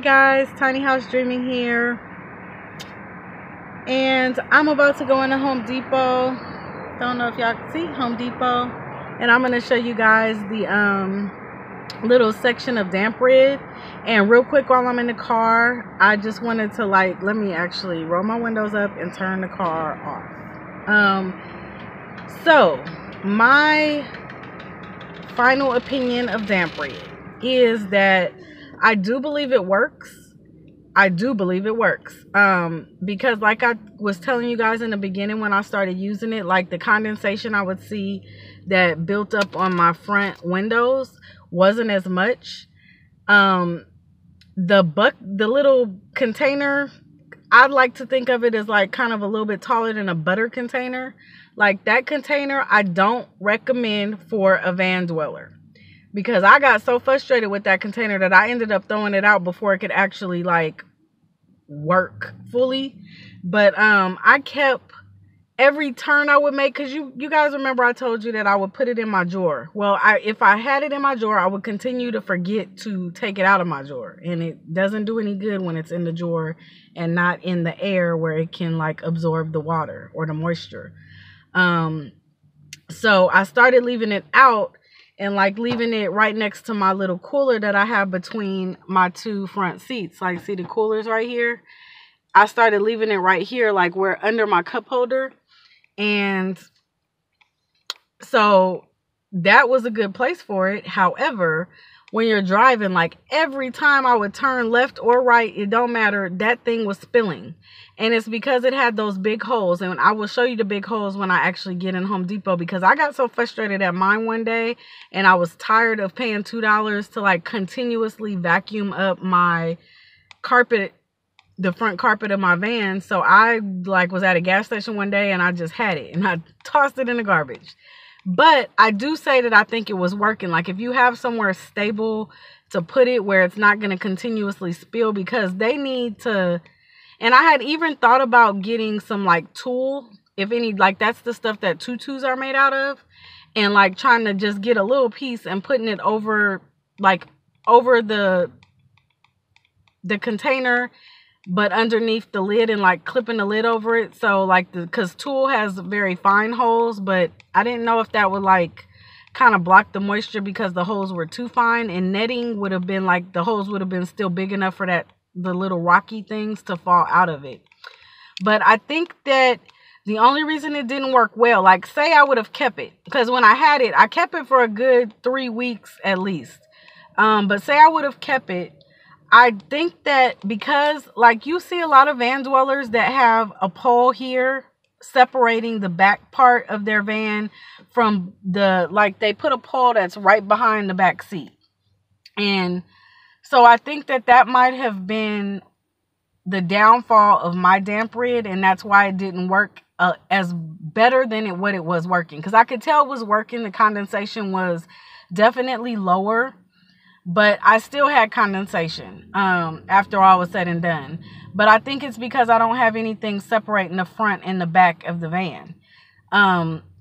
guys, Tiny House Dreaming here, and I'm about to go into Home Depot. Don't know if y'all can see Home Depot, and I'm going to show you guys the little section of damp rid. And real quick, while I'm in the car, I just wanted to let me actually roll my windows up and turn the car off. So my final opinion of damp rid is that I do believe it works. Because like I was telling you guys in the beginning when I started using it, like the condensation I would see that built up on my front windows wasn't as much. The little container, I'd like to think of it as like kind of a little bit taller than a butter container. Like that container, I don't recommend for a van dweller. Because I got so frustrated with that container that I ended up throwing it out before it could actually work fully. But I kept every turn I would make, because you guys remember I told you that I would put it in my drawer. Well, if I had it in my drawer, I would continue to forget to take it out of my drawer. And it doesn't do any good when it's in the drawer and not in the air where it can absorb the water or the moisture. So I started leaving it out and leaving it right next to my little cooler that I have between my two front seats. See the coolers right here? I started leaving it right here, where under my cup holder. And so that was a good place for it. However, when you're driving, every time I would turn left or right, it don't matter, that thing was spilling. And it's because it had those big holes. And I will show you the big holes when I actually get in Home Depot, because I got so frustrated at mine one day and I was tired of paying $2 to continuously vacuum up my carpet, the front carpet of my van. So I was at a gas station one day and I just had it and I tossed it in the garbage. But I do say that I think it was working. If you have somewhere stable to put it where it's not going to continuously spill, because they need to. And I had even thought about getting some tulle, if any, that's the stuff that tutus are made out of, and trying to just get a little piece and putting it over over the container, but underneath the lid, and clipping the lid over it. So because tulle has very fine holes, but I didn't know if that would kind of block the moisture because the holes were too fine, and netting would have been the holes would have been still big enough for the little rocky things to fall out of it. But I think that the only reason it didn't work well, say I would have kept it, because when I had it, I kept it for a good 3 weeks at least. But say I would have kept it, I think that because you see a lot of van dwellers that have a pole here separating the back part of their van from they put a pole that's right behind the back seat. And so I think that might have been the downfall of my damp rid, and that's why it didn't work as better than what it was working. Because I could tell it was working. The condensation was definitely lower, but I still had condensation after all was said and done. But I think it's because I don't have anything separating the front and the back of the van.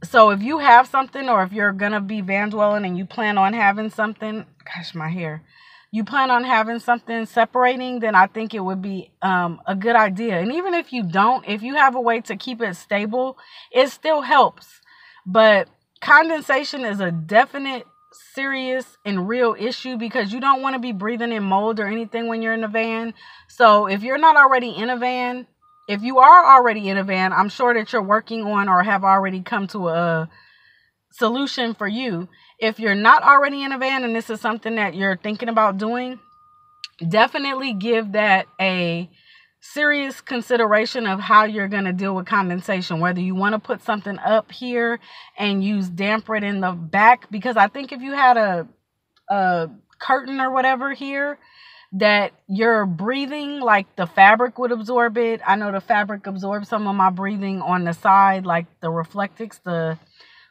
So if you have something, or if you're going to be van dwelling and you plan on having something, gosh, my hair. You plan on having something separating, then I think it would be a good idea. And even if you don't, if you have a way to keep it stable, it still helps. But condensation is a definite, serious, and real issue, because you don't want to be breathing in mold or anything when you're in a van. So if you're not already in a van, if you are already in a van, I'm sure that you're working on or have already come to a solution for you. If you're not already in a van and this is something that you're thinking about doing, definitely give that a serious consideration of how you're going to deal with condensation, whether you want to put something up here and use damp rid in the back. Because I think if you had a curtain or whatever here that you're breathing, the fabric would absorb it. I know the fabric absorbs some of my breathing on the side, the Reflectix, the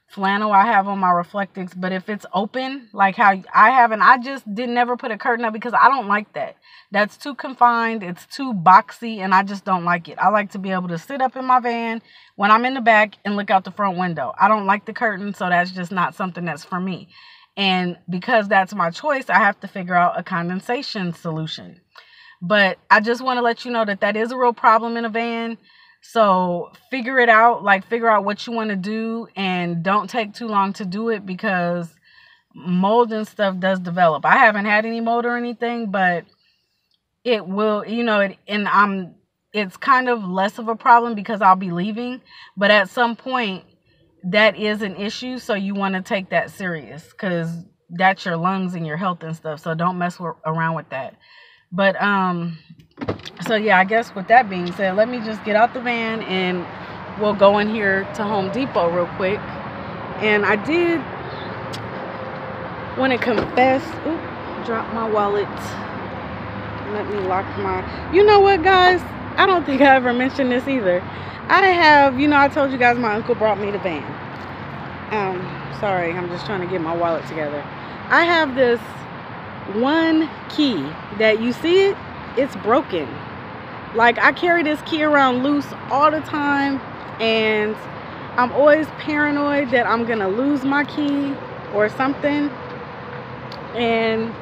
flannel I have on my Reflectix. But if it's open, how I have, and I just never put a curtain up because I don't like that. That's too confined. It's too boxy, and I just don't like it. I like to be able to sit up in my van when I'm in the back and look out the front window. I don't like the curtain, so that's just not something that's for me. And because that's my choice, I have to figure out a condensation solution. But I just want to let you know that that is a real problem in a van. So figure it out, like figure out what you want to do, and don't take too long to do it, because mold and stuff does develop. I haven't had any mold or anything, but it will, it's kind of less of a problem because I'll be leaving, but at some point that is an issue. So you want to take that serious, because that's your lungs and your health and stuff. So don't mess around with that. But so yeah, I guess with that being said, let me just get out the van and we'll go in here to Home Depot real quick. And I did want to confess, drop my wallet. Let me lock my, you know what guys, I don't think I ever mentioned this either. I have, I told you guys my uncle brought me the van. Sorry, I'm just trying to get my wallet together. I have this one key that, you see it, it's broken. Like, I carry this key around loose all the time, and I'm always paranoid that I'm gonna lose my key or something. And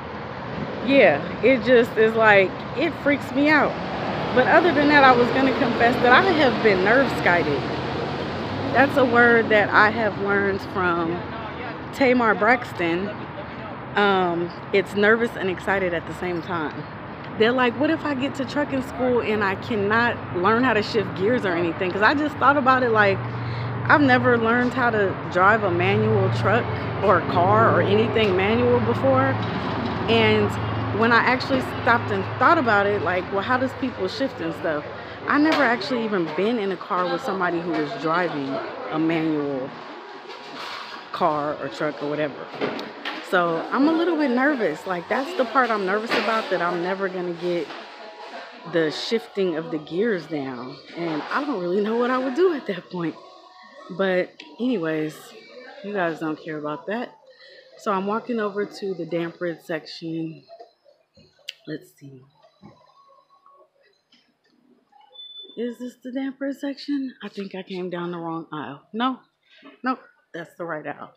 yeah, it just is like, it freaks me out. But other than that, I was gonna confess that I have been nerve skited. That's a word that I have learned from Tamar Braxton. It's nervous and excited at the same time. They're like, what if I get to trucking school and I cannot learn how to shift gears or anything? Because I just thought about it, like, I've never learned how to drive a manual truck or a car or anything manual before. And when I actually stopped and thought about it, like, well, how does people shift and stuff? I never actually even been in a car with somebody who was driving a manual car or truck or whatever. So I'm a little bit nervous. Like, that's the part I'm nervous about, that I'm never going to get the shifting of the gears down. And I don't really know what I would do at that point. But anyways, you guys don't care about that. So I'm walking over to the damp red section. Let's see. Is this the damp red section? I think I came down the wrong aisle. No, that's the right aisle.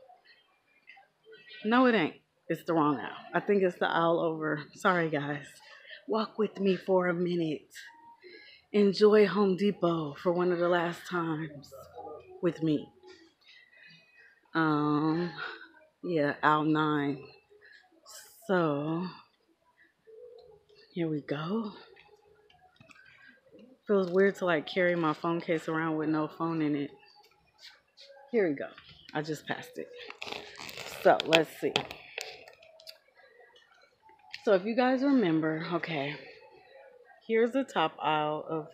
No, it ain't. It's the wrong aisle. I think it's the aisle over. Sorry, guys. Walk with me for a minute. Enjoy Home Depot for one of the last times with me. Yeah, aisle 9. So, here we go. Feels weird to like carry my phone case around with no phone in it. Here we go. I just passed it. So, let's see. So if you guys remember, okay, here's the top aisle of,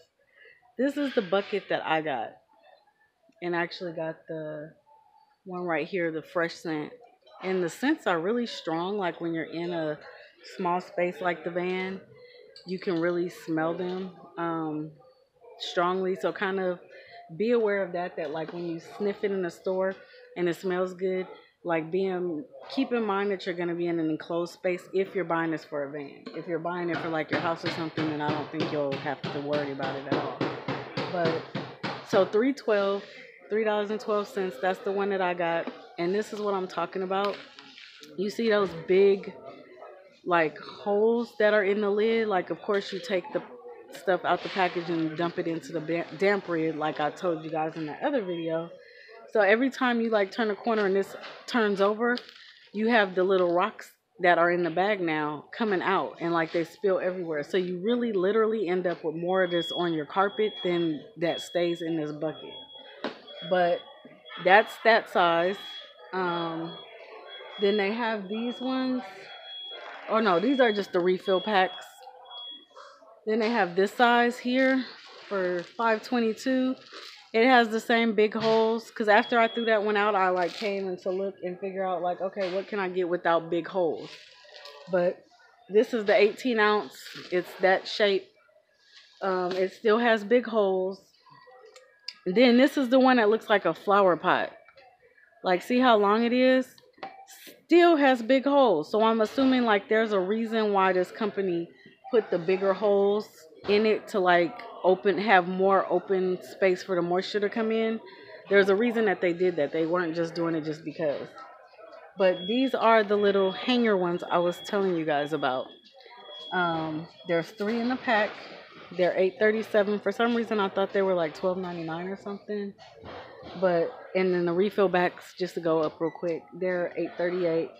this is the bucket that I got. And I actually got the one right here, the fresh scent. And the scents are really strong. Like when you're in a small space like the van, you can really smell them strongly. So kind of be aware of that, that like when you sniff it in the store and it smells good, like keep in mind that you're going to be in an enclosed space if you're buying this for a van. If you're buying it for like your house or something, then I don't think you'll have to worry about it at all. But so $3.12, that's the one that I got. And this is what I'm talking about. You see those big like holes that are in the lid? Like, of course you take the stuff out the package and dump it into the damp red, like I told you guys in that other video. So every time you like turn a corner and this turns over, you have the little rocks that are in the bag now coming out, and like they spill everywhere. So you really literally end up with more of this on your carpet than that stays in this bucket. But that's that size. Then they have these ones. Oh no, these are just the refill packs. Then they have this size here for $5.22. It has the same big holes, because after I threw that one out, I like came in to look and figure out like, okay, what can I get without big holes? But this is the 18 ounce. It's that shape. It still has big holes. Then this is the one that looks like a flower pot. Like, see how long it is? Still has big holes. So I'm assuming like there's a reason why this company put the bigger holes in it to like have more open space for the moisture to come in. There's a reason that they did that. They weren't just doing it just because. But these are the little hanger ones I was telling you guys about. There's 3 in the pack. They're $8.37. For some reason, I thought they were like $12.99 or something. But and then the refill backs, just to go up real quick, they're $8.38.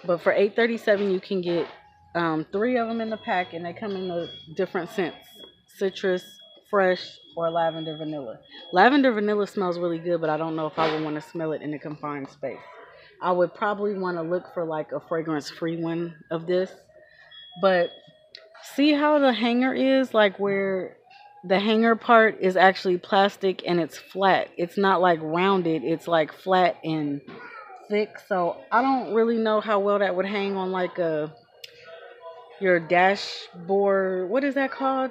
But for $8.37, you can get 3 of them in the pack, and they come in the different scents: citrus, fresh, or lavender vanilla. Lavender vanilla smells really good, but I don't know if I would want to smell it in a confined space. I would probably want to look for like a fragrance-free one of this. But see how the hanger is, like where the hanger part is actually plastic and it's flat. It's not like rounded, it's like flat and thick. So I don't really know how well that would hang on like your dashboard. What is that called?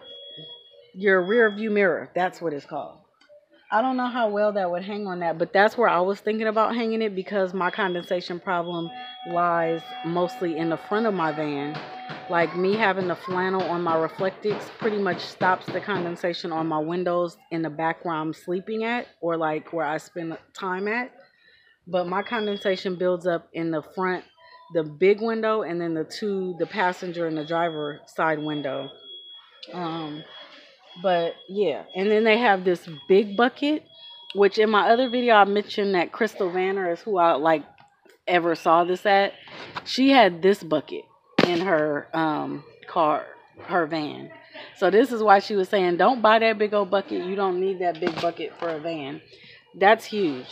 Your rear view mirror. That's what it's called. I don't know how well that would hang on that, but that's where I was thinking about hanging it because my condensation problem lies mostly in the front of my van. Like me having the flannel on my reflectix pretty much stops the condensation on my windows in the back where I'm sleeping at or like where I spend time at. But my condensation builds up in the front, the big window, and then the passenger and the driver side window. Um, but yeah, and then they have this big bucket, which in my other video I mentioned that Crystal Vanner is who I like ever saw this at. She had this bucket in her car, her van. So this is why she was saying, don't buy that big old bucket. You don't need that big bucket for a van. That's huge.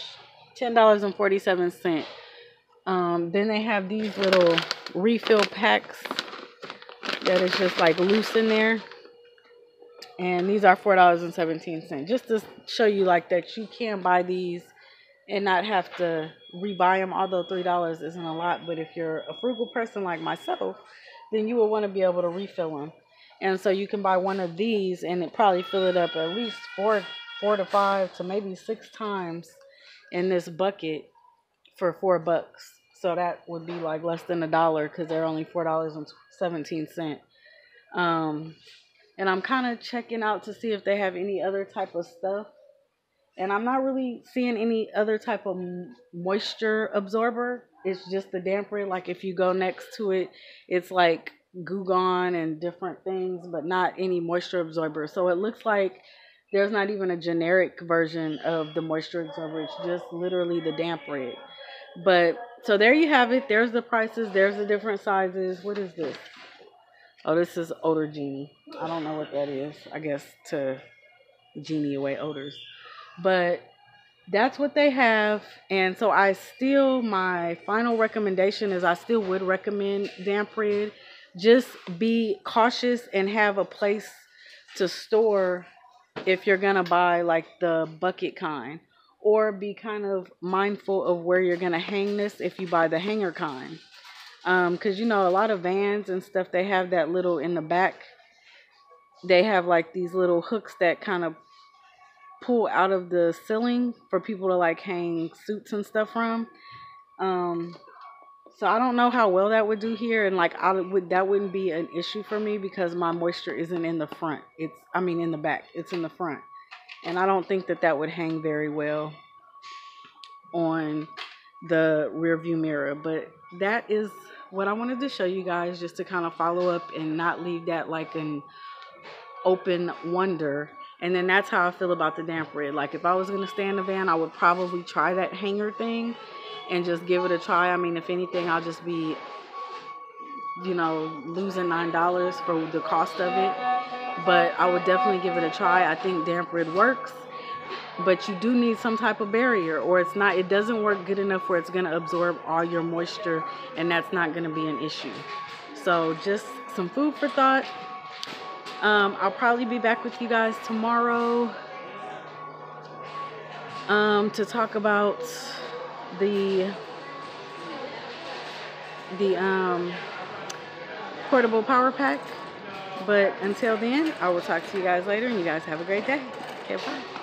$10.47. Then they have these little refill packs that is just like loose in there. And these are $4.17. Just to show you like that you can buy these and not have to rebuy them, although $3 isn't a lot. But if you're a frugal person like myself, then you will want to be able to refill them. And so you can buy one of these and it probably fill it up at least four to 5 to maybe 6 times in this bucket for $4. So that would be like less than $1 because they're only $4.17. And I'm kind of checking out to see if they have any other type of stuff. And I'm not really seeing any other type of moisture absorber. It's just the damper. Like if you go next to it, it's like Goo Gone and different things, but not any moisture absorber. So it looks like there's not even a generic version of the moisture absorber. It's just literally the damper. But so there you have it. There's the prices. There's the different sizes. What is this? Oh, this is Odor Genie. I don't know what that is. I guess to genie away odors. But that's what they have. And so my final recommendation is I still would recommend Damp Red. Just be cautious and have a place to store if you're going to buy like the bucket kind. Or be kind of mindful of where you're going to hang this if you buy the hanger kind. Because, you know, a lot of vans and stuff, they have that little in the back. They have like these little hooks that kind of pull out of the ceiling for people to like hang suits and stuff from. So I don't know how well that would do here. And like that wouldn't be an issue for me because my moisture isn't in the front. In the back. It's in the front. And I don't think that would hang very well on the rear view mirror. But that is what I wanted to show you guys, just to kind of follow up and not leave that like an open wonder. And then that's how I feel about the Damp Red. Like if I was going to stay in the van, I would probably try that hanger thing and just give it a try. I mean, if anything, I'll just be, losing $9 for the cost of it. But I would definitely give it a try. I think Damp Red works. But you do need some type of barrier, or it doesn't work good enough where it's going to absorb all your moisture, and that's not going to be an issue. So just some food for thought. I'll probably be back with you guys tomorrow to talk about the portable power pack. But until then, I will talk to you guys later, and you guys have a great day. Okay, bye.